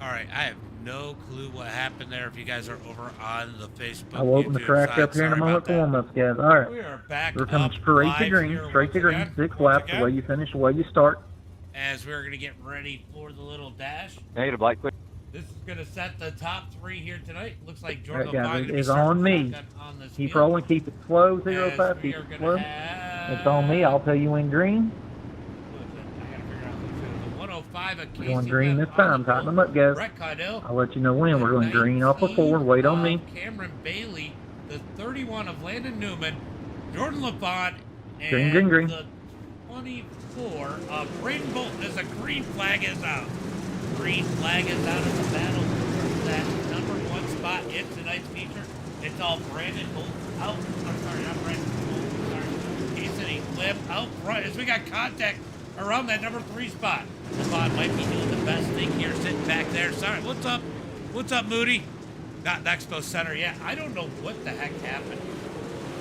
All right, I have no clue what happened there. If you guys are over on the Facebook, I'll open the YouTube track side, up here in a sorry moment about for that. warm-ups, guys. All right. We are back We're coming up straight to live green, here straight to green. 6 laps, the way you finish, the way you start. as we're going to get ready for the little dash. Negative light quick. This is going to set the top 3 here tonight. Looks like All right, Jordan guys, LaFond it going to be is on starting me. shotgun on this Keep field. rolling, keep it slow, 05, As we keep are it going slow. to have... It's on me, I'll tell you when green. I got to figure out who's the 105 of We're Casey going green Webb this time, tighten them up, guys. Brett Caudill. I'll let you know when. We're going green off of 4, wait on me. Cameron Bailey, the 31 of Landon Newman, Jordan LaFont, and Green. the 24 of Braden Bolton as a green flag is out. Green flag is out of the battle for that #1 spot in tonight's feature. It's all Brandon Bolton out. I'm sorry, not Brandon Bolton. Sorry. He's sitting Webb out front as we got contact around that #3 spot. LaFont might be doing the best thing here, sitting back there. Sorry, what's up? What's up, Moody? Not Expo Center yet. I don't know what the heck happened.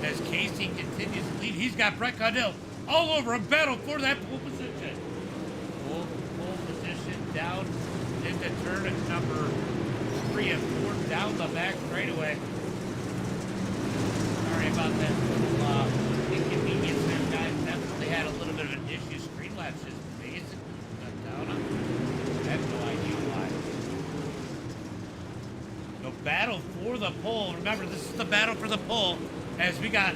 As Casey continues to lead, he's got Brett Caudill all over him, battle for that pole position. Pole position down into turn at number 3 and 4 down the back straightaway. Sorry about that little inconvenience there, guys. Definitely had a little bit of an issue. Streamlabs just basically shut down on me. I have no idea why. The battle for the pole. Remember, this is the battle for the pole. As we got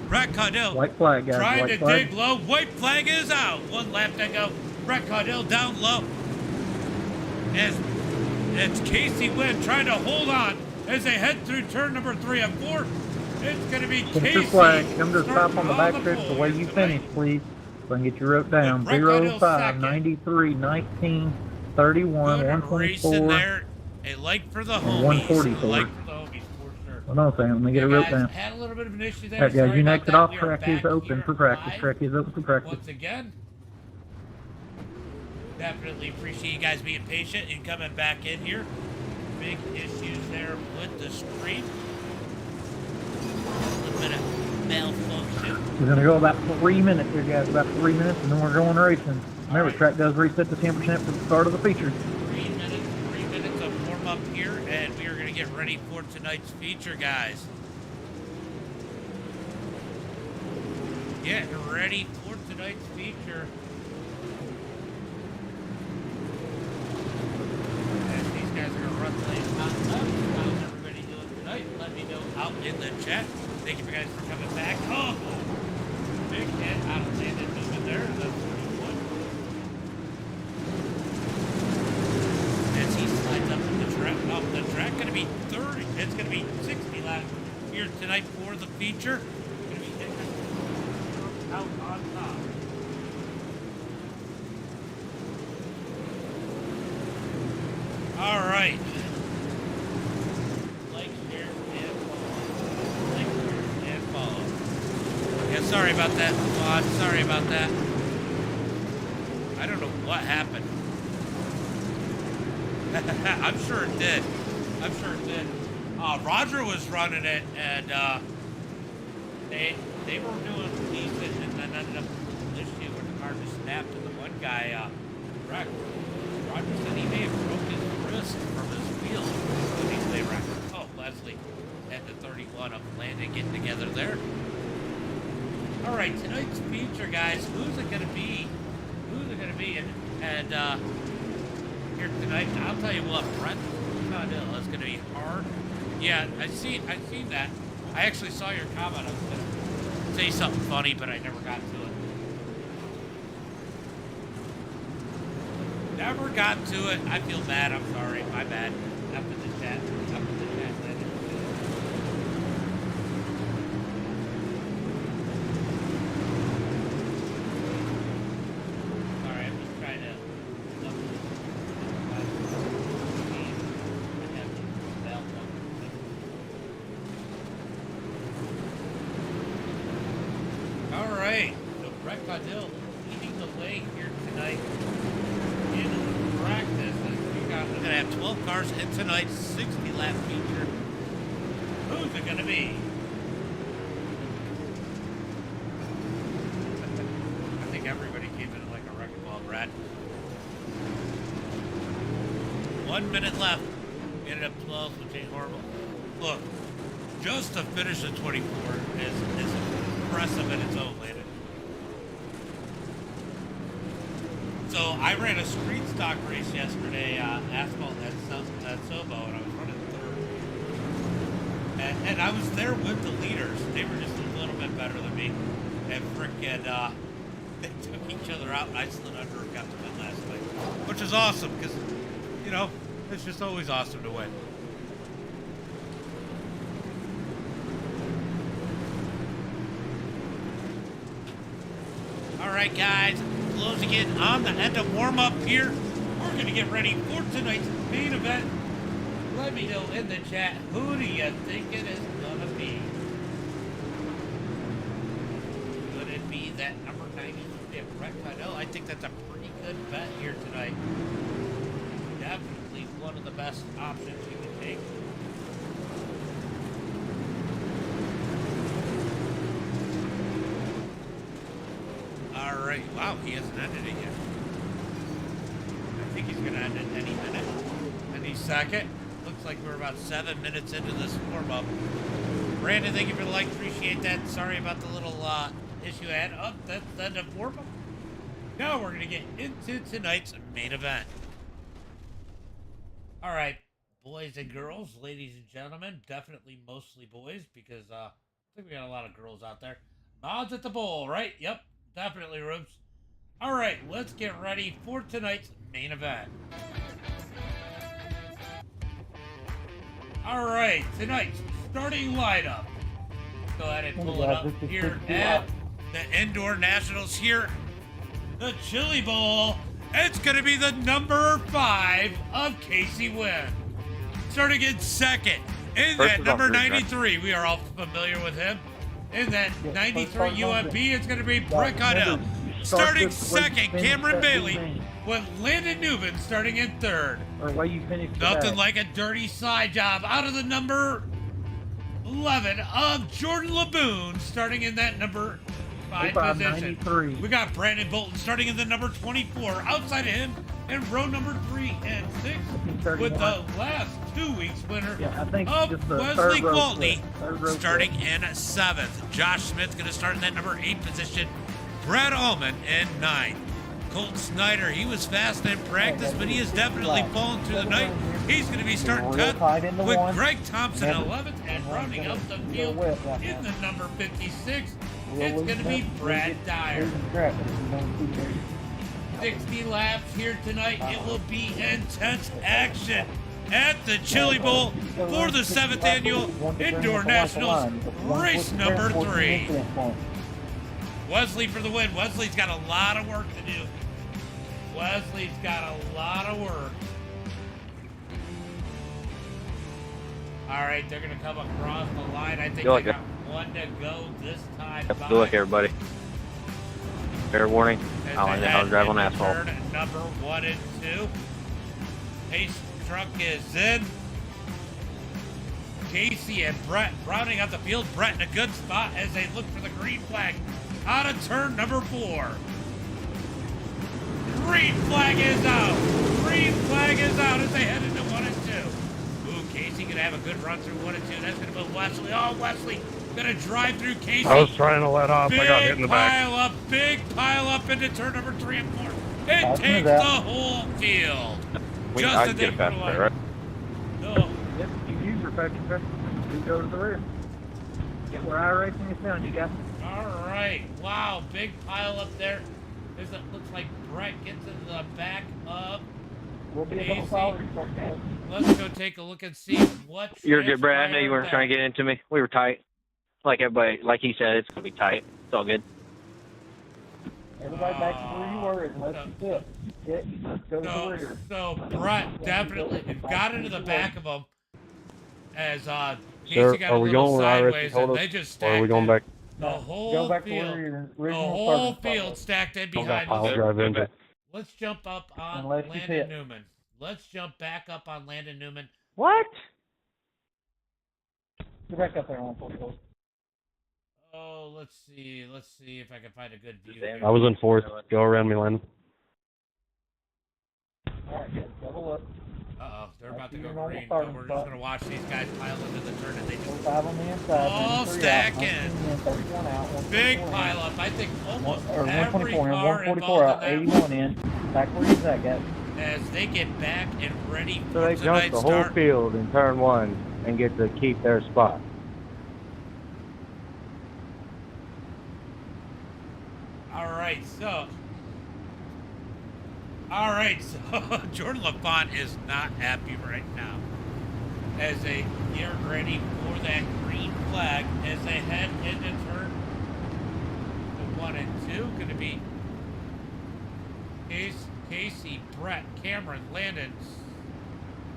Brett Caudill White flag, guys. trying White to flag. dig low. White flag is out. 1 lap to go. Brett Caudill down low. As it's Casey Wynn trying to hold on as they head through turn number 3 and 4. It's going to be Finish Casey. your flag. Come to a stop on the back stretch the pole way here you tonight. finish, please. So I can get you wrote down. Brett Caudill 05, second. 93, 19, 31, Good 124. racing there. A like for the homies. 144. A like for the homies, for sure. Hold on a second. Let me get it wrote down. Had a little bit of an issue there. All right, guys, Sorry you about next it that. off. We are Track is back open here for practice. live Track is open for practice. once again. Definitely appreciate you guys being patient and coming back in here. Big issues there with the stream. A little bit of malfunction. We're going to go about 3 minutes here, guys. About 3 minutes, and then we're going racing. Remember, right. track does reset to 10% for the start of the feature. 3 minutes of warm up here, and we are going to get ready for tonight's feature, guys. Getting ready for tonight's feature. As these guys are going to run the lane out left. How's everybody doing tonight? Let me know out in the chat. Thank you guys for coming back. Oh, big hit out of Landon Newman there. That's 31. As he slides up the track, off the track, going to be 30. It's going to be 60 laps here tonight for the feature. Going to be hitting out on top. All right. Like, share, and follow. Like, share, and follow. Yeah, sorry about that, Vaughn. Sorry about that. I don't know what happened. I'm sure it did. I'm sure it did. Roger was running it, and they were doing decent, and then ended up with an issue where the car just snapped, and the one guy wrecked. Roger said he may have broke his wrist from his wheel when he lay wrecked. Oh, Leslie at the 31 of Landon getting together there. All right, tonight's feature, guys. Who's it going to be? Who's it going to be? And here tonight, I'll tell you what, Brett Caudill is going to be hard. Yeah, I seen that. I actually saw your comment. I was going to say something funny, but I never got to it. Never got to it. I feel bad. I'm sorry. My bad. Up in the chat. Up in the chat. Landon. Sorry, I'm just trying to. All right. So Brett Caudill leading the lane here tonight. In practice, we're going to have 12 cars in tonight's 60-lap feature. Who's it going to be? I think everybody came in like a wrecking ball, Brad. 1 minute left. We ended up 12, which ain't horrible. Look, just to finish the 24 is impressive in its own, Landon. So I ran a street stock race yesterday, asphalt at Sobo, and I was running third. And I was there with the leaders. They were just a little bit better than me. And frickin', they took each other out, and I slid under and got to win last night. Which is awesome, because, you know, it's just always awesome to win. All right, guys, closing in on the end of warm-up here. We're going to get ready for tonight's main event. Let me know in the chat, who do you think it is going to be? Could it be that number 90? I think that's a pretty good bet here tonight. Definitely one of the best options you can take. All right. Wow, he hasn't ended it yet. I think he's going to end it any minute, any second. Looks like we're about 7 minutes into this warm-up. Brandon, thank you for the like. Appreciate that. Sorry about the little issue I had. Oh, that's the end of warm-up. Now we're going to get into tonight's main event. All right, boys and girls, ladies and gentlemen, definitely mostly boys because I think we got a lot of girls out there. Mods at the bowl, right? Yep, definitely, Rubes. All right, let's get ready for tonight's main event. All right, tonight's starting lineup. Go ahead and pull it up here at the Indoor Nationals here. The Chili Bowl. It's going to be the number 5 of Casey Wynn. Starting in second. In that number 93, we are all familiar with him. In that 93 UMP, it's going to be Brett Connell. Starting second, Cameron Bailey. With Landon Newman starting in third. Nothing like a dirty side job out of the number 11 of Jordan LeBoon starting in that number 5 position. 93. We got Brandon Bolton starting in the number 24. Outside of him in row number 3 and 6 with the last 2 weeks winner of Wesley Gwaltney starting in 7th. Josh Smith's going to start in that number 8 position. Brad Allman in 9th. Colt Snyder, he was fast in practice, but he has definitely fallen through the night. He's going to be starting cut with Greg Thompson 11th and rounding up the field in the number 56. It's going to be Brad Dyer. 60 laps here tonight. It will be intense action at the Chili Bowl for the 7th annual Indoor Nationals, race number 3. Wesley for the win. Wesley's got a lot of work to do. Wesley's got a lot of work. All right, they're going to come across the line. I think they got one to go this time. Good luck, everybody. Fair warning. I'll learn how to drive on asphalt. Turn number 1 and 2. Pace truck is in. Casey and Brett rounding out the field. Brett in a good spot as they look for the green flag out of turn number 4. Green flag is out. Green flag is out as they head into 1 and 2. Ooh, Casey gonna have a good run through 1 and 2. That's gonna put Wesley. Oh, Wesley gonna drive through Casey. I was trying to let off. I got hit in the back. Big pile up into turn number 3 and 4. It takes the whole field. I can get a fast play, right? No. Yep, you use your perfection. You go to the rear. Get where iRacing is down, you got it. All right. Wow, big pile up there. It looks like Brett gets into the back of Casey. Let's go take a look and see what. You're good, Brad. I know you weren't trying to get into me. We were tight. Like everybody, like he said, it's gonna be tight. It's all good. Everybody back to where you were and let's sit. Go to the rear. So Brett definitely got into the back of him as Casey Sir, got are a we little going where sideways IRS told and us, they just or are we stacked going in. back? The whole Go back field, to where your the original whole starting field spot stacked in I'll behind I'll us. drive into it. Let's jump up on Unless you Landon hit. Newman. Let's jump back up on Landon Newman. What? Get back up there on full. Oh, let's see. Let's see if I can find a good view here. I was in 4th. Go around me, Landon. All right, good. Double up. Uh-oh. They're about to That's go your normal green, starting but we're spot. just going to watch these guys pile into the turn, and they just 5 on the inside. all 3 stacking. out, 31 out. Big 124 pile up. I think almost or every 124 in, car 144 involved out, in that 81 in. Back where he's at, guys. as they get back and ready So for they jump tonight's the whole start. field in turn 1 and get to keep their spot. All right, so Jordan LaFont is not happy right now as they get ready for that green flag as they head into turn 1 and 2. Going to be Casey, Brett, Cameron, Landon.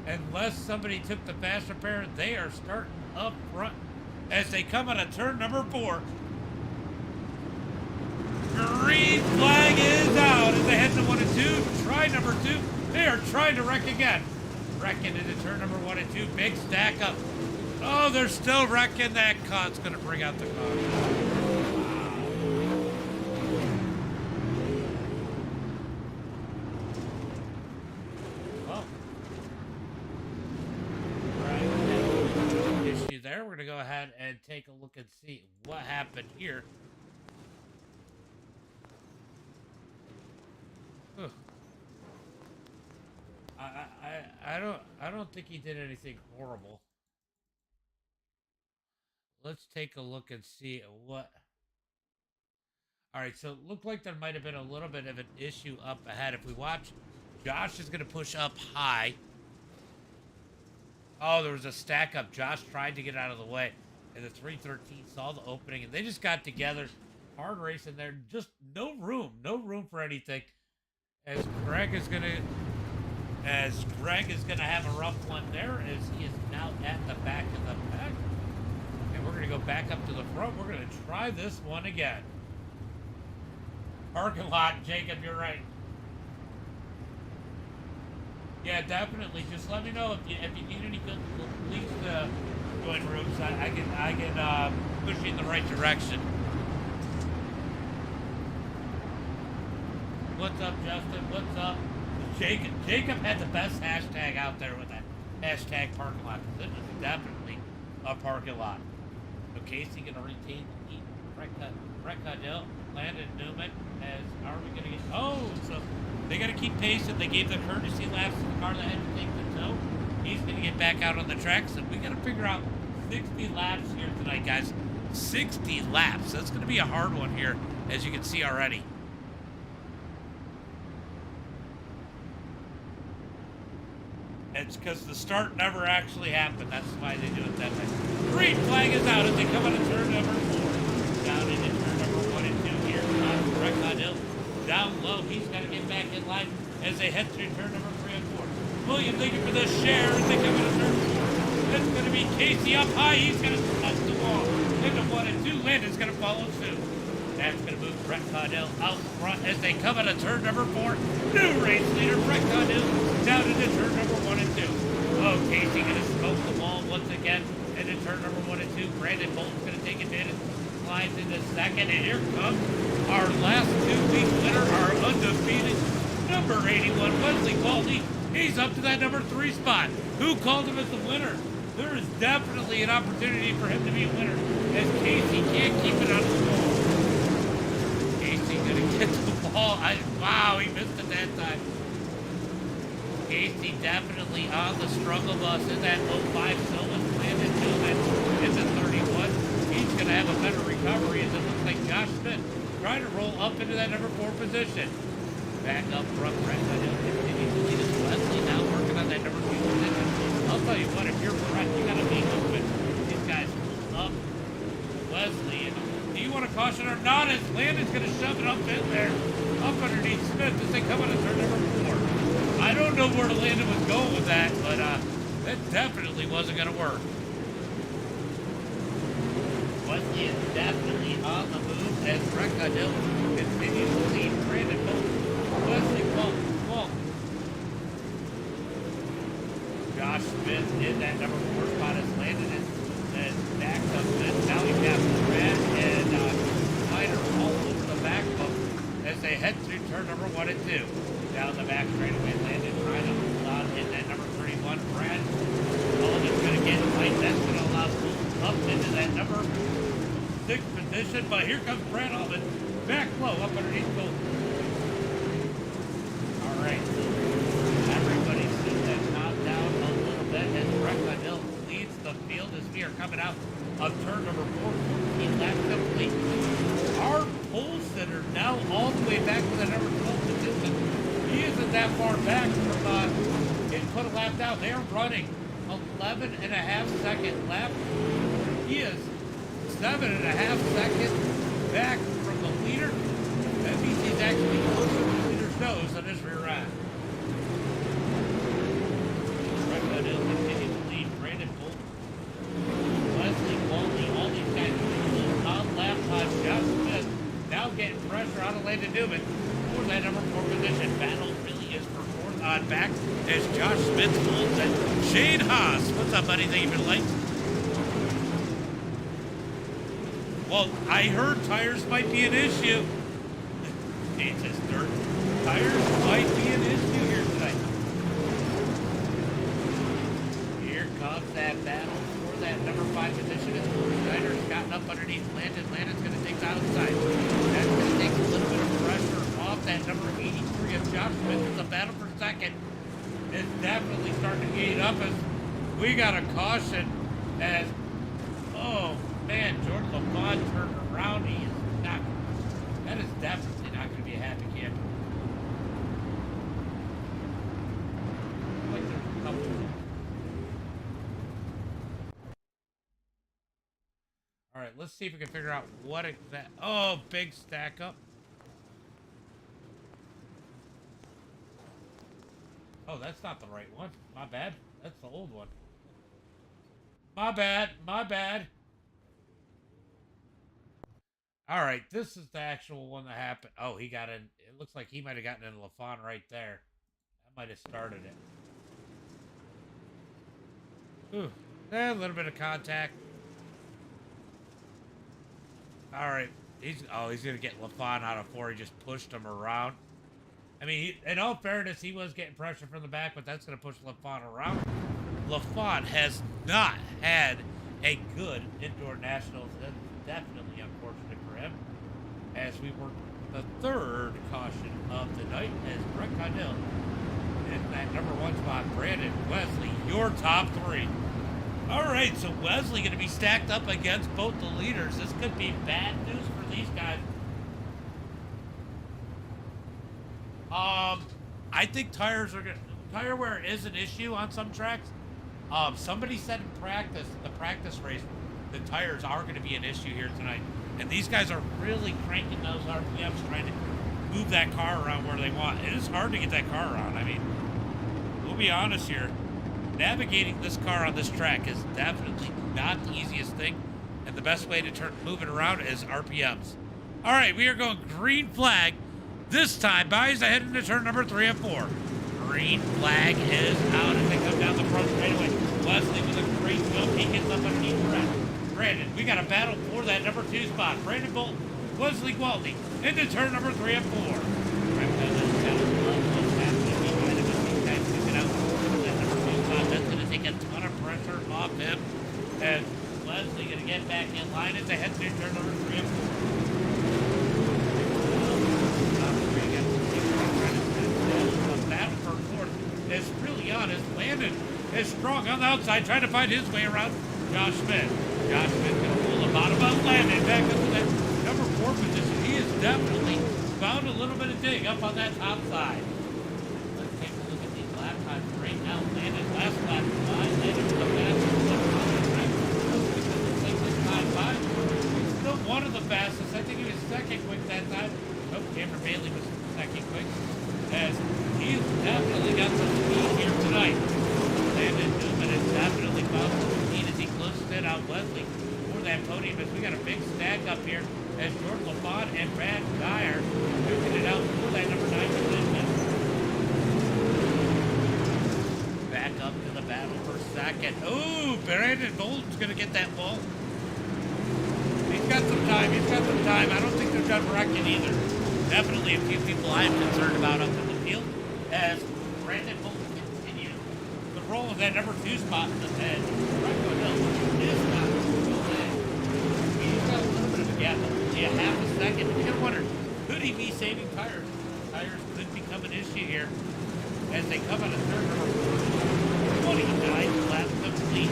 Unless somebody took the fast repair, they are starting up front as they come out of turn number 4. Green flag is out as they head to 1 and 2. Try number 2. They are trying to wreck again. Wrecking into turn number 1 and 2. Big stack up. Oh, they're still wrecking. That cut's going to bring out the car. Well, right. Issue there. We're going to go ahead and take a look and see what happened here. I don't think he did anything horrible. Let's take a look and see what. All right, so it looked like there might have been a little bit of an issue up ahead. If we watch, Josh is going to push up high. Oh, there was a stack up. Josh tried to get out of the way, and the 313 saw the opening, and they just got together. Hard race in there. Just no room for anything. As Greg is going to have a rough one there as he is now at the back of the pack. And we're going to go back up to the front. We're going to try this one again. Parking lot, Jacob, you're right. Yeah, definitely. Just let me know if you need any good police join rooms. I can push you in the right direction. What's up, Justin? What's up? Jacob had the best hashtag out there with that hashtag parking lot. This is definitely a parking lot. So Casey going to retain the lead. Brett Caudell, Landon Newman. Are we going to get? Oh, so they got to keep pace, and they gave the courtesy laps to the car that had to take the tow. He's going to get back out on the tracks, and we got to figure out 60 laps here tonight, guys. 60 laps. That's going to be a hard one here, as you can see already. It's because the start never actually happened. That's why they do it that way. Green flag is out as they come out of turn number 4. Down into turn number 1 and 2 here. Brett Caudell down low. He's got to get back in line as they head through turn number 3 and 4. William, thank you for the share as they come out of turn 4. That's going to be Casey up high. He's going to touch the wall. Into 1 and 2. Landon's going to follow suit. That's going to move Brett Caudell out front as they come out of turn number 4. New race leader, Brett Caudell, down into turn number 1 and 2. Oh, Casey going to smoke the wall once again into turn number 1 and 2. Brandon Bolton's going to take advantage. Slides into second, and here comes our last 2-week winner, our undefeated number 81, Wesley Baldy. He's up to that number 3 spot. Who called him as the winner? There is definitely an opportunity for him to be a winner, as Casey can't keep it on the wall. Casey gonna get the ball. Wow, he missed it that time. Casey definitely on the struggle bus in that 05 Silva Landon Newman in the 31. He's gonna have a better recovery as it looks like Josh Smith trying to roll up into that number 4 position. Back up front, Brett continues to lead as Wesley now working on that number 2 position. I'll tell you what, if you're Brett, you gotta be open. These guys up Wesley. And do you want to caution or not? As Landon's going to shove it up in there, up underneath Smith as they come out of turn number 4. I don't know where Landon was going with that, but that definitely wasn't going to work. Wesley is definitely on the move as Brett Caudell continues to lead Brandon Bolton. Wesley Walt. Josh Smith in that number 4 spot as Landon is back up Smith. Now we have Brad and Snyder all over the back of as they head through turn number 1 and 2. Down the back straightaway, Landon trying to hold on in that number 31. Brad number 6 position, but here comes Brad Allman back low up underneath goal. All right, everybody's seen that top down a little bit as Brett Hill leads the field as we are coming out of turn number 4, 14 laps complete. Our pole sitter now all the way back to the number 12 position. He isn't that far back from getting put a lap down. They are running 11.5-second lap. He is 7.5 seconds back from the leader. That means he's actually closer to the leader's nose than his rear end. Brett Hill continues to lead. Brandon Bolt, Wesley Waltley, all these guys on lap time. Josh Smith now getting pressure out of Landon Newman for that number 4 position. Battle really is for 4th on back as Josh Smith holds it. Shane Haas, what's up, buddy? Thank you for the like. Well, I heard tires might be an issue. It's his dirt. Tires might be an issue here tonight. Here comes that battle for that number 5 position. As Schneider's gotten up underneath Landon. Landon's going to take the outside. That's going to take a little bit of pressure off that number 83 of Josh Smith. It's a battle for second. It's definitely starting to gate up as we got a caution as, oh man, Jordan LaFond turned around. He is not, that is definitely not going to be a happy camper. Like there's a couple. All right, let's see if we can figure out what exact. Oh, big stack up. Oh, that's not the right one. My bad. That's the old one. My bad. My bad. All right, this is the actual one that happened. Oh, he got in. It looks like he might have gotten in LaFond right there. That might have started it. Ooh, a little bit of contact. All right, he's gonna get LaFond out of 4. He just pushed him around. I mean, in all fairness, he was getting pressure from the back, but that's going to push LaFond around. LaFond has not had a good indoor nationals. That's definitely unfortunate for him. As we work the 3rd caution of the night, as Brett Hill in that number 1 spot. Brandon, Wesley, your top 3. All right, so Wesley going to be stacked up against both the leaders. This could be bad news for these guys. I think tire wear is an issue on some tracks. Somebody said in practice, the practice race, the tires are going to be an issue here tonight. And these guys are really cranking those RPMs, trying to move that car around where they want. It is hard to get that car around. I mean, we'll be honest here. Navigating this car on this track is definitely not the easiest thing. And the best way to move it around is RPMs. All right, we are going green flag. This time, Byes ahead into turn number 3 and 4. Green flag is out as they come down the front straightaway. Wesley with a great jump. He gets up underneath Brett. Brandon, we got a battle for that number 2 spot. Brandon Bolton, Wesley Waltley into turn number 3 and 4. Brett Hill down almost halfway behind him as these guys took it out for that number 2 spot. That's going to take a ton of pressure off him. And Wesley going to get back in line as they head to turn number 3 and 4. Is really honest. Landon is strong on the outside, trying to find his way around Josh Smith. Josh Smith going to pull the bottom out. Landon back up to that number 4 position. He has definitely found a little bit of dig up on that top side. Let's take a look at these lap times right now. Landon last lap 5. Landon with the fastest lap on the track. Looks like this time 5. He's still one of the fastest. I think he was second quick that time. Oh, Cameron Bailey was second quick. As he's definitely got some speed here tonight. Landon Newman has definitely found some speed as he closes in on Wesley for that podium. As we got a big stack up here as Jordan LaFond and Brad Dyer duking it out for that number 9 position. Back up to the battle for second. Ooh, Brandon Bolton's going to get that ball. He's got some time. He's got some time. I don't think they're done wrecking either. Definitely a few people I'm concerned about up in the field as Brandon Bolton continues the roll of that number 2 spot in the head. Hill is not going to yeah, half a second. You're gonna wonder, could he be saving tires? Tires could become an issue here as they come out of turn number 29 laps complete.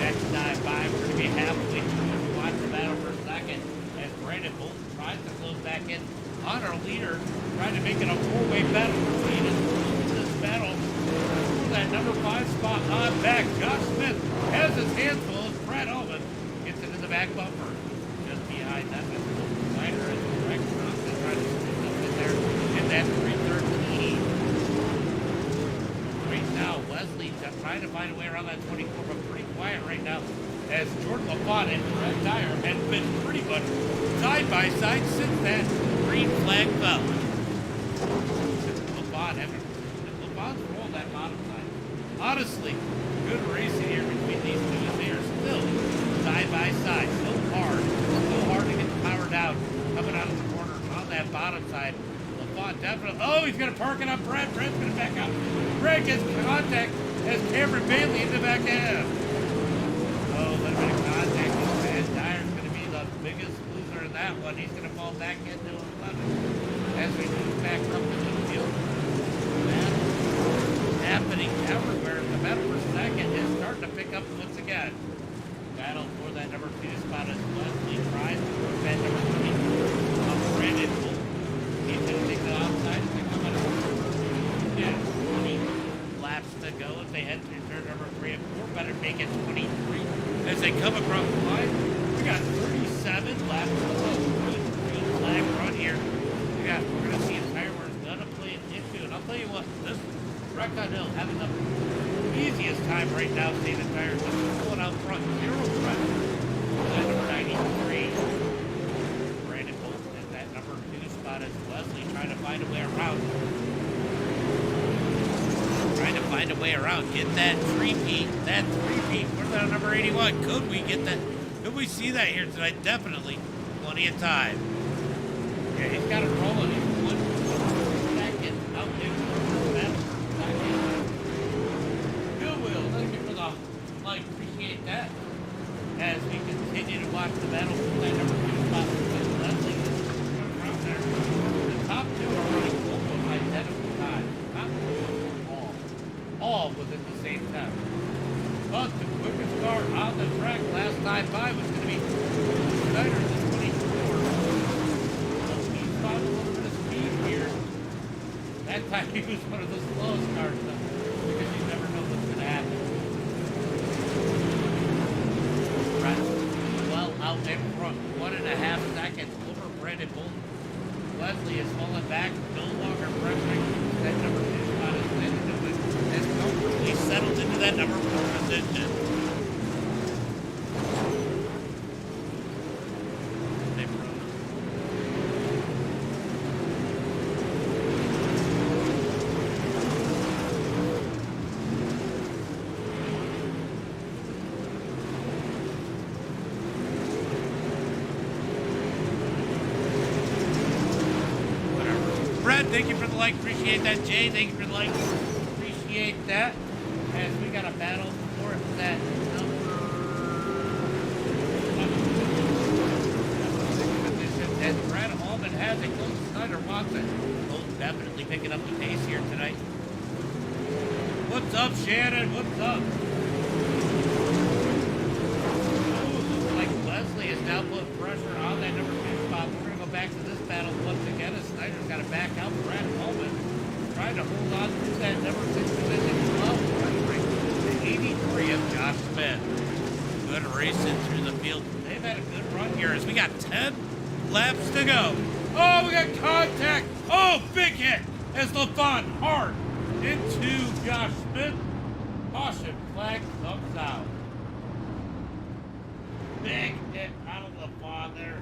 Next dive by, we're gonna be halfway through. Watch the battle for a second as Brandon Bolton tries to close back in on our leader, trying to make it a four-way battle. Lead is this battle for that number 5 spot on back. Josh Smith has his hands full as Brad Allman gets it in the back bumper. Just behind that, Snyder is Rex Johnson trying to squeeze up in there in that 313. Right now, Wesley trying to find a way around that 24, but pretty quiet right now as Jordan LaFont and Fred Dyer have been pretty much side by side since that green flag fell. LaFont's rolled that bottom side. Honestly, good racing here between these two as they are still side by side. So hard to get the power down coming out of the corner on that bottom side. LaFont definitely, oh, he's going to park it up Brad. Brad's going to back up. Brad gets contact as Cameron Bailey in the back end. Oh, a little bit of contact. Fred Dyer's going to be the biggest loser in that one. He's going to fall back into 11 as we move back up into the field. Happening everywhere. The battle for second is starting to pick up once again. Battle for that number 2 spot as Wesley tries to work that number 3 of Brandon Bolton. He's going to take the outside as they come out of 20 laps to go as they head through turn number 3 and 4. Better make it 23 as they come across the line. We got 37 laps to go. Green flag run here. We're going to see a tire where it's going to play an issue. And I'll tell you what, this Recon Hill having the easiest time right now seeing the tires just pulling out front. Zero front. That number 93. Brandon Bolton at that number 2 spot as Wesley trying to find a way around. Get that three-peat. Where's that number 81? Could we get that? Could we see that here tonight? Definitely. Plenty of time. Yeah, he's got it rolling. He's 1 second out there. Thank you for the like, appreciate that. As we continue to watch the battle for that number 2 spot with Leslie around there. The top 2 are running almost identical time. Top 2 all within the same time. But the quickest car on the track last time by was going to be Snyder in the 24. So he's found a little bit of speed here. That time he was one of the slowest cars though, because you never know what's going to happen. Well out in front, 1.5 seconds over Brandon Bolton. Wesley is falling back, no longer pressuring that number 2 spot as has comfortably settled into that number 4 position. Thank you for the like, appreciate that. Jay, thank you for the like, appreciate that. As we got a battle for that number 6 position. As Brad Allman has it, Colton Snyder wants it. Colton definitely picking up the pace here tonight. What's up, Shannon? What's up? Oh, looks like Leslie is now putting pressure on that number 2 spot. We're going to go back to this battle once again as Snyder's got to back out. Brad Allman trying to hold on to that number 6 position. The 83 of Josh Smith. Good racing through the field. They've had a good run here as we got 10 laps to go. Oh, we got contact. Oh, big hit as LaFont hard into Josh Smith. Caution flag thumbs out. Big hit out of LaFont there.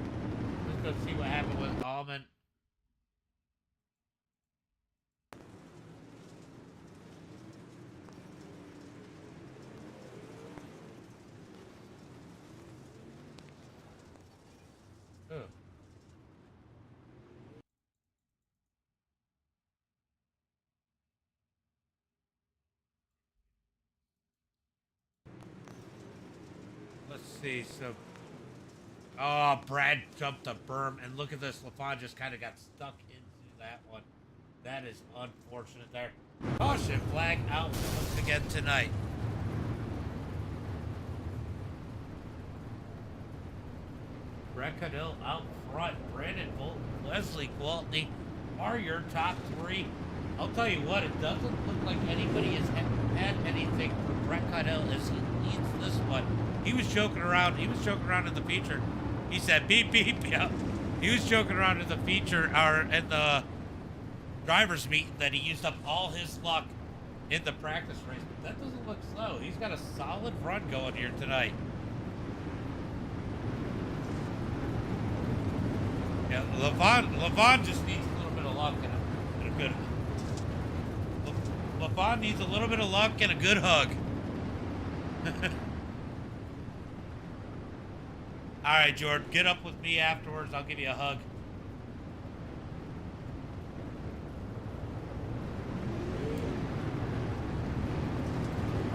Let's go see what happened with Allman. Let's see, so Oh, Brad jumped the berm, and look at this. LaFon just kind of got stuck into that one. That is unfortunate there. Caution flag out once again tonight. Brett Cadill out front. Brandon Bolton, Wesley Gwaltney are your top three. I'll tell you what, it doesn't look like anybody has had anything for Brett Cadill as he leads this one. He was joking around. He was joking around in the feature. He said beep beep. Yeah. He was joking around in the feature or in the driver's meet that he used up all his luck in the practice race. But that doesn't look slow. He's got a solid run going here tonight. Yeah, LaVon just needs a little bit of luck and a good. LaVon needs a little bit of luck and a good hug. All right, Jordan, get up with me afterwards. I'll give you a hug.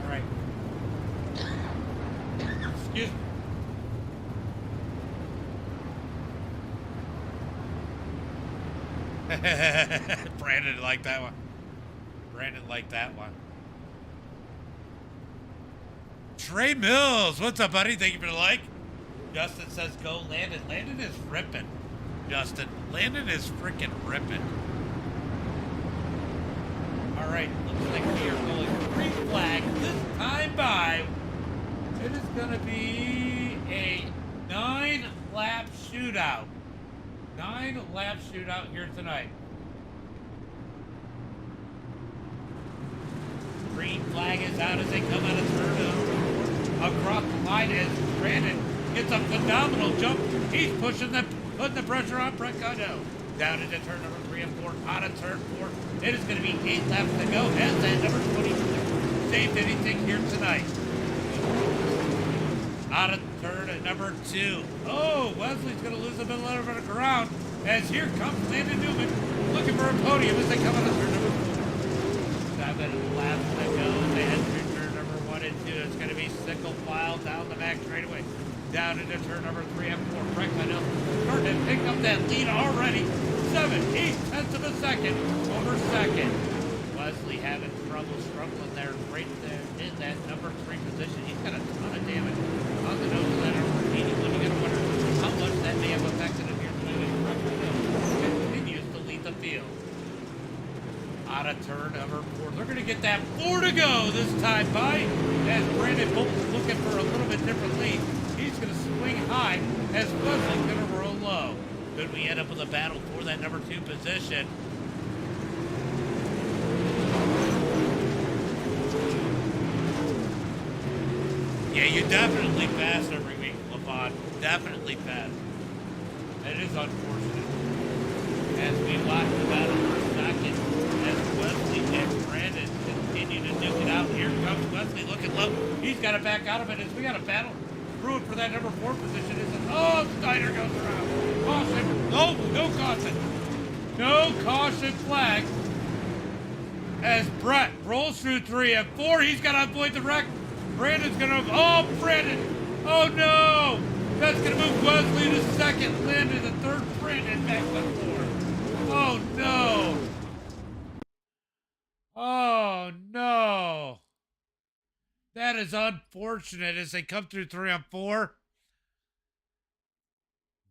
All right. Excuse me. Brandon liked that one. Brandon liked that one. Trey Mills, what's up, buddy? Thank you for the like. Justin says go Landon. Landon is ripping. Justin, Landon is freaking ripping. All right, looks like we are going green flag this time by. It is going to be a 9-lap shootout. 9-lap shootout here tonight. Green flag is out as they come out of turn across the line as Brandon gets a phenomenal jump. He's putting the pressure on Brett Cadill. Down into turn number 3 and 4, out of turn 4. It is going to be 8 laps to go as that number 24 saved anything here tonight. Out of turn at number 2. Oh, Wesley's going to lose a little bit of ground as here comes Landon Newman looking for a podium as they come out of turn number 4. 7 laps to go. They head through turn number 1 and 2. It's going to be single file down the back straightaway. Down into turn number 3 and 4. Brett Cadill starting to pick up that lead already. 7/8 of a second over second. Wesley having trouble struggling there right there in that number 3 position. He's got a ton of damage on the nose of that number 81. You gotta wonder how much that may have affected him here tonight. Brett Cadill continues to lead the field. Out of turn number 4. They're gonna get that 4 to go this time by as Brandon Bolton's looking for a little bit different lead. He's going to swing high as Wesley's going to roll low. Could we end up with a battle for that number 2 position? Yeah, you definitely pass every week, LaVon. Definitely pass. It is unfortunate. As we watch the battle for a second, as Wesley and Brandon continue to duke it out. Here comes Wesley looking low. He's got to back out of it as we got a battle. Brewing for that number 4 position is Steiner goes around. Caution. No caution. No caution flag. As Brett rolls through 3 and 4, he's got to avoid the wreck. Brandon's going to, Brandon. Oh no. That's going to move Wesley to second. Landon to third. Brandon back to 4. Oh no. Oh no. That is unfortunate as they come through 3 and 4.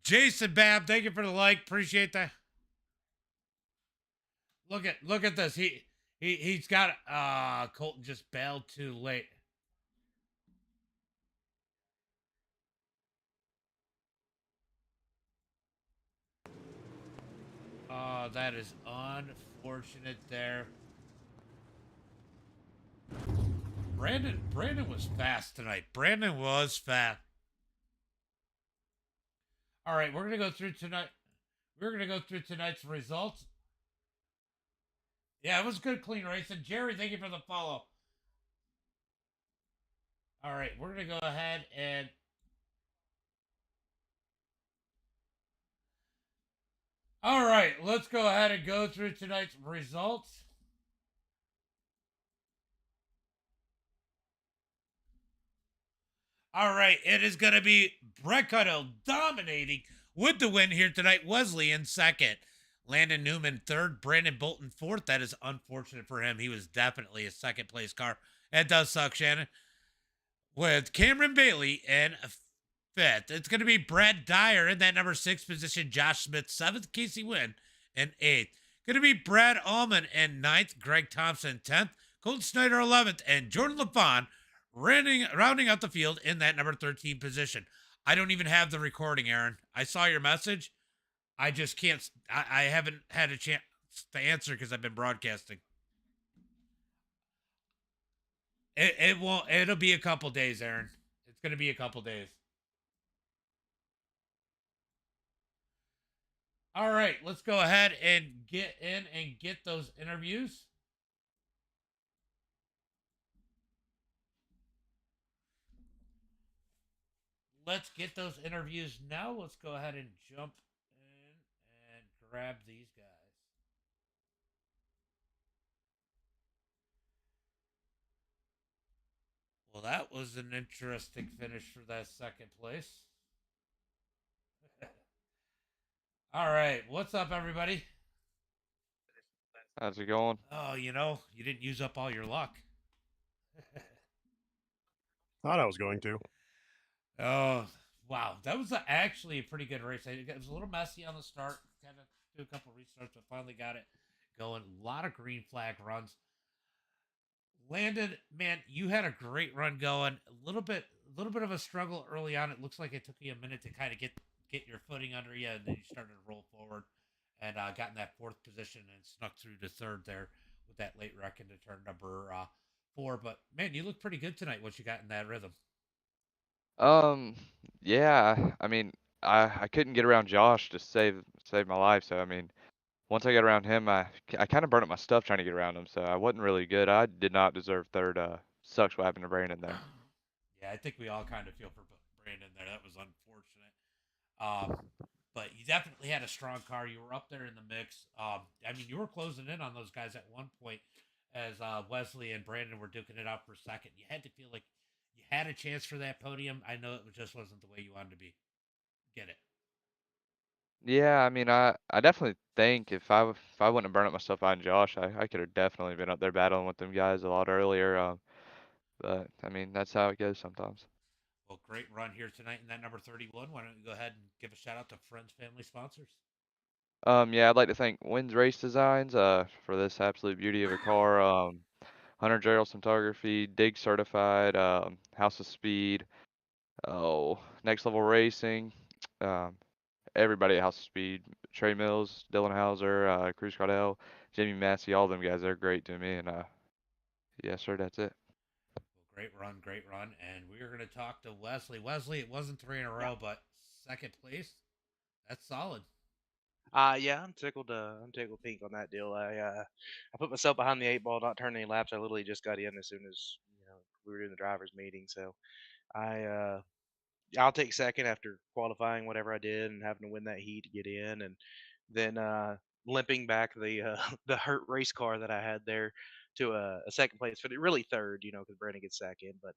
Jason Babb, thank you for the like. Appreciate that. Look at this. He's got Colton just bailed too late. Oh, that is unfortunate there. Brandon was fast tonight. Brandon was fast. All right, we're gonna go through tonight. We're gonna go through tonight's results. Yeah, it was good, clean racing. Jerry, thank you for the follow. All right, we're gonna go ahead and. All right, let's go ahead and go through tonight's results. All right, it is going to be Brett Cuttle dominating with the win here tonight. Wesley in second, Landon Newman third, Brandon Bolton fourth. That is unfortunate for him. He was definitely a second place car. It does suck, Shannon. With Cameron Bailey in fifth, it's going to be Brad Dyer in that number 6 position. Josh Smith seventh, Casey Wynn in eighth. Going to be Brad Allman in ninth, Greg Thompson 10th, Colton Snyder 11th, and Jordan LaFon rounding out the field in that number 13 position. I don't even have the recording, Aaron. I saw your message. I just can't. I haven't had a chance to answer because I've been broadcasting. It won't. It'll be a couple days, Aaron. It's going to be a couple days. All right, let's go ahead and get in and get those interviews. Let's get those interviews now. Let's go ahead and jump in and grab these guys. Well, that was an interesting finish for that second place. All right, what's up, everybody? How's it going? Oh, you didn't use up all your luck. Thought I was going to. Oh, wow. That was actually a pretty good race. It was a little messy on the start. Kind of do a couple restarts, but finally got it going. A lot of green flag runs. Landon, man, you had a great run going. A little bit of a struggle early on. It looks like it took you a minute to kind of get your footing under you, and then you started to roll forward and got in that fourth position and snuck through to third there with that late wreck into turn number 4. But man, you look pretty good tonight once you got in that rhythm. Um, yeah, I mean, I couldn't get around Josh to save my life. So I mean, once I got around him, I kind of burned up my stuff trying to get around him. So I wasn't really good. I did not deserve third. Sucks what happened to Brandon there. Yeah, I think we all kind of feel for Brandon there. That was unfortunate. But you definitely had a strong car. You were up there in the mix. I mean, you were closing in on those guys at one point as Wesley and Brandon were duking it out for second. You had to feel like you had a chance for that podium. I know it just wasn't the way you wanted to be. Get it? Yeah, I mean, I definitely think if I wouldn't have burned up myself behind Josh, I could have definitely been up there battling with them guys a lot earlier. But I mean, that's how it goes sometimes. Well, great run here tonight in that number 31. Why don't you go ahead and give a shout out to friends, family, sponsors? Yeah, I'd like to thank Wins Race Designs for this absolute beauty of a car. Hunter Gerald Photography, Dig Certified, House of Speed, Next Level Racing, um, everybody at House of Speed, Trey Mills, Dylan Hauser, Cruz Cardell, Jamie Massey, all them guys, they're great to me. And yeah, sir, that's it. Well, great run. And we're going to talk to Wesley. Wesley, it wasn't 3 in a row, but second place. That's solid. Yeah, I'm tickled. I'm tickled pink on that deal. I put myself behind the eight ball, not turning any laps. I literally just got in as soon as we were doing the drivers' meeting. So I I'll take second after qualifying whatever I did and having to win that heat to get in, and then limping back the the hurt race car that I had there to a second place, but really third, because Brandon gets second, but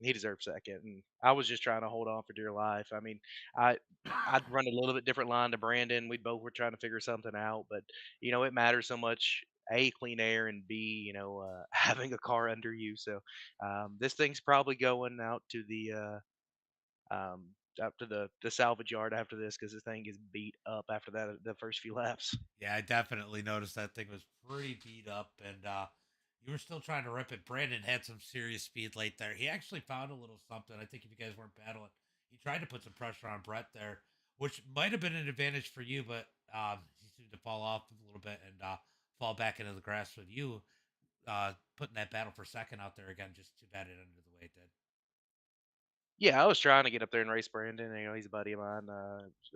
he deserved second, and I was just trying to hold on for dear life. I mean, I I'd run a little bit different line to Brandon. We both were trying to figure something out, but it matters so much. A, clean air, and B, having a car under you. So this thing's probably going out to um, up to the salvage yard after this because this thing gets beat up after that the first few laps. Yeah, I definitely noticed that thing was pretty beat up, and you were still trying to rip it. Brandon had some serious speed late there. He actually found a little something. I think if you guys weren't battling, he tried to put some pressure on Brett there, which might have been an advantage for you, but he seemed to fall off a little bit and fall back into the grass with you, putting that battle for second out there again. Just too bad it ended the way it did. Yeah, I was trying to get up there and race Brandon. He's a buddy of mine.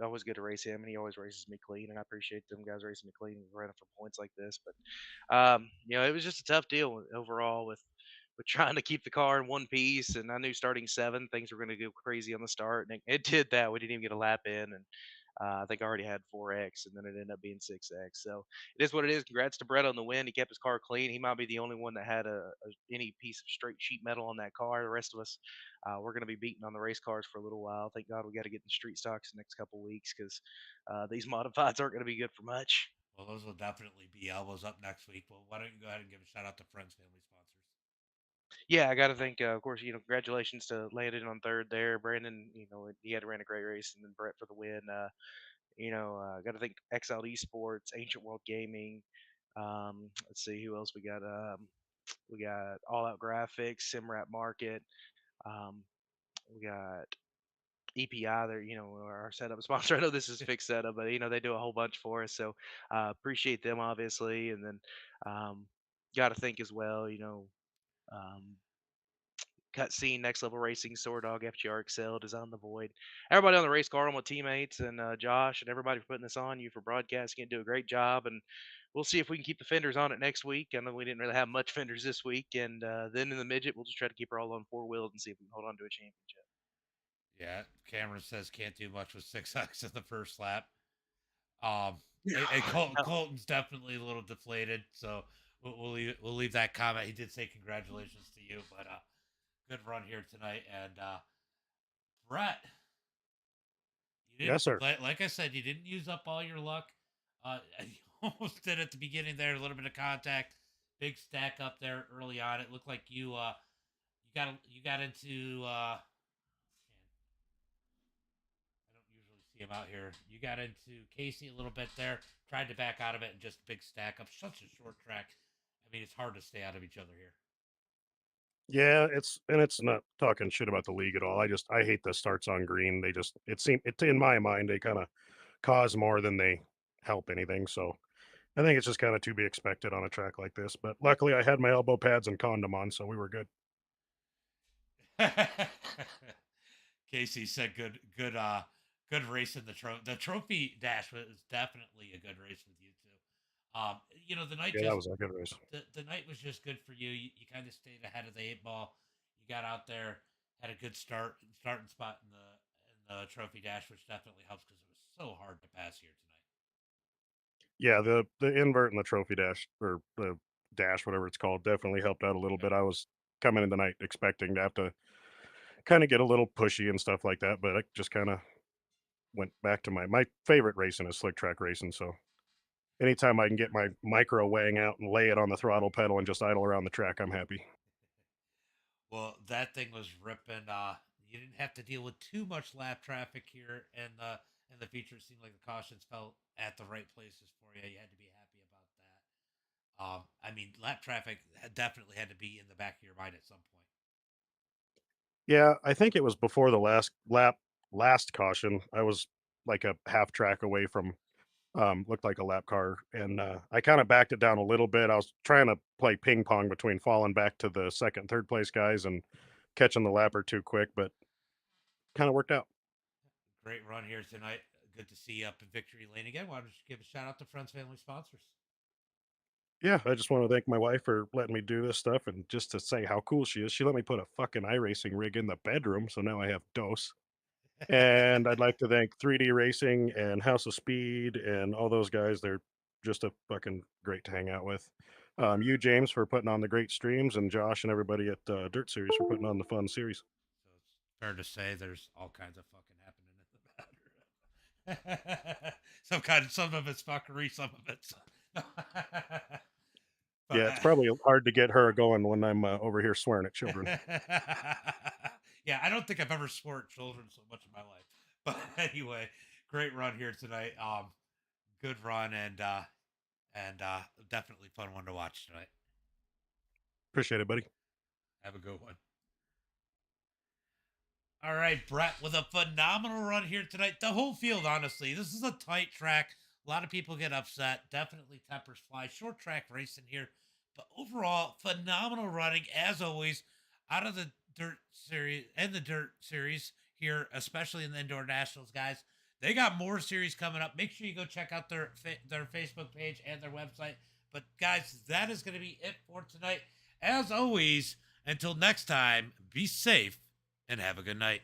Always good to race him, and he always races me clean, and I appreciate them guys racing me clean and running for points like this. But it was just a tough deal overall with trying to keep the car in one piece. And I knew starting seven, things were going to go crazy on the start, and it did that. We didn't even get a lap in, and I think I already had 4X, and then it ended up being 6X. So it is what it is. Congrats to Brett on the win. He kept his car clean. He might be the only one that had any piece of straight sheet metal on that car. The rest of us, we're going to be beating on the race cars for a little while. Thank God we got to get in street stocks the next couple weeks because these modifieds aren't going to be good for much. Well, those will definitely be elbows up next week. Well, why don't you go ahead and give a shout out to friends, family, sponsors? Yeah, I got to think. Of course, congratulations to Landon on third there. Brandon, he had ran a great race, and then Brett for the win. Got to think XL Esports, Ancient World Gaming. Let's see who else we got. We got All Out Graphics, Simrap Market. Um, we got EPI. They're our setup sponsor. I know this is fixed setup, but they do a whole bunch for us. So appreciate them obviously, and then got to think as well. Um, Cutscene, Next Level Racing, Sword Dog, FGR Excel, Design the Void. Everybody on the race car, all my teammates, and Josh, and everybody for putting this on. You for broadcasting it, do a great job. And we'll see if we can keep the fenders on it next week. I know we didn't really have much fenders this week. And then in the midget, we'll just try to keep her all on four wheels and see if we can hold on to a championship. Yeah, Cameron says can't do much with 6X in the first lap. And Colton's definitely a little deflated, so we'll leave that comment. He did say congratulations to you, but good run here tonight. And Brett, you didn't, Yes, sir. like I said, you didn't use up all your luck. You almost did at the beginning there, a little bit of contact, big stack up there early on. It looked like you got into I don't usually see him out here. You got into Casey a little bit there, tried to back out of it, and just big stack up. Such a short track. I mean, it's hard to stay out of each other here. Yeah, it's not talking shit about the league at all. I hate the starts on green. It in my mind they kind of cause more than they help anything. So I think it's just kind of to be expected on a track like this. But luckily, I had my elbow pads and condom on, so we were good. Casey said, good race in the trophy. The trophy dash was definitely a good race with you two. The night Yeah, that was a good race. the night was just good for you. You kind of stayed ahead of the 8 ball. You got out there, had a good starting spot in the trophy dash, which definitely helps because it was so hard to pass here tonight. Yeah, the invert and the trophy dash or the dash, whatever it's called, definitely helped out a little bit. I was coming in the night expecting to have to kind of get a little pushy and stuff like that, but I just kind of went back to my favorite racing is slick track racing. So anytime I can get my micro weighing out and lay it on the throttle pedal and just idle around the track, I'm happy. Well, that thing was ripping. You didn't have to deal with too much lap traffic here, and the feature seemed like the cautions fell at the right places for you. You had to be happy about that. I mean, lap traffic definitely had to be in the back of your mind at some point. Yeah, I think it was before the last caution. I was like a half track away from looked like a lap car, and I kind of backed it down a little bit. I was trying to play ping pong between falling back to the second, third place guys and catching the lap or two quick, but kind of worked out. Great run here tonight. Good to see you up in victory lane again. Why don't you give a shout out to friends, family, sponsors? Yeah, I just want to thank my wife for letting me do this stuff and just to say how cool she is. She let me put a fucking iRacing rig in the bedroom, so now I have DOS. And I'd like to thank 3D Racing and House of Speed and all those guys. They're just a fucking great to hang out with. You, James, for putting on the great streams, and Josh and everybody at Dirt Series for putting on the fun series. So it's fair to say there's all kinds of fucking happening in the batter. Some of it's fuckery, some of it's. Yeah, it's probably hard to get her going when I'm over here swearing at children. Yeah, I don't think I've ever swore at children so much in my life. But anyway, great run here tonight. Good run and definitely fun one to watch tonight. Appreciate it, buddy. Have a good one. All right, Brett, with a phenomenal run here tonight. The whole field, honestly, this is a tight track. A lot of people get upset. Definitely tempers fly. Short track racing here. But overall, phenomenal running, as always, out of the dirt series here, especially in the indoor nationals, guys. They got more series coming up. Make sure you go check out their Facebook page and their website. But, guys, that is going to be it for tonight. As always, until next time, be safe and have a good night.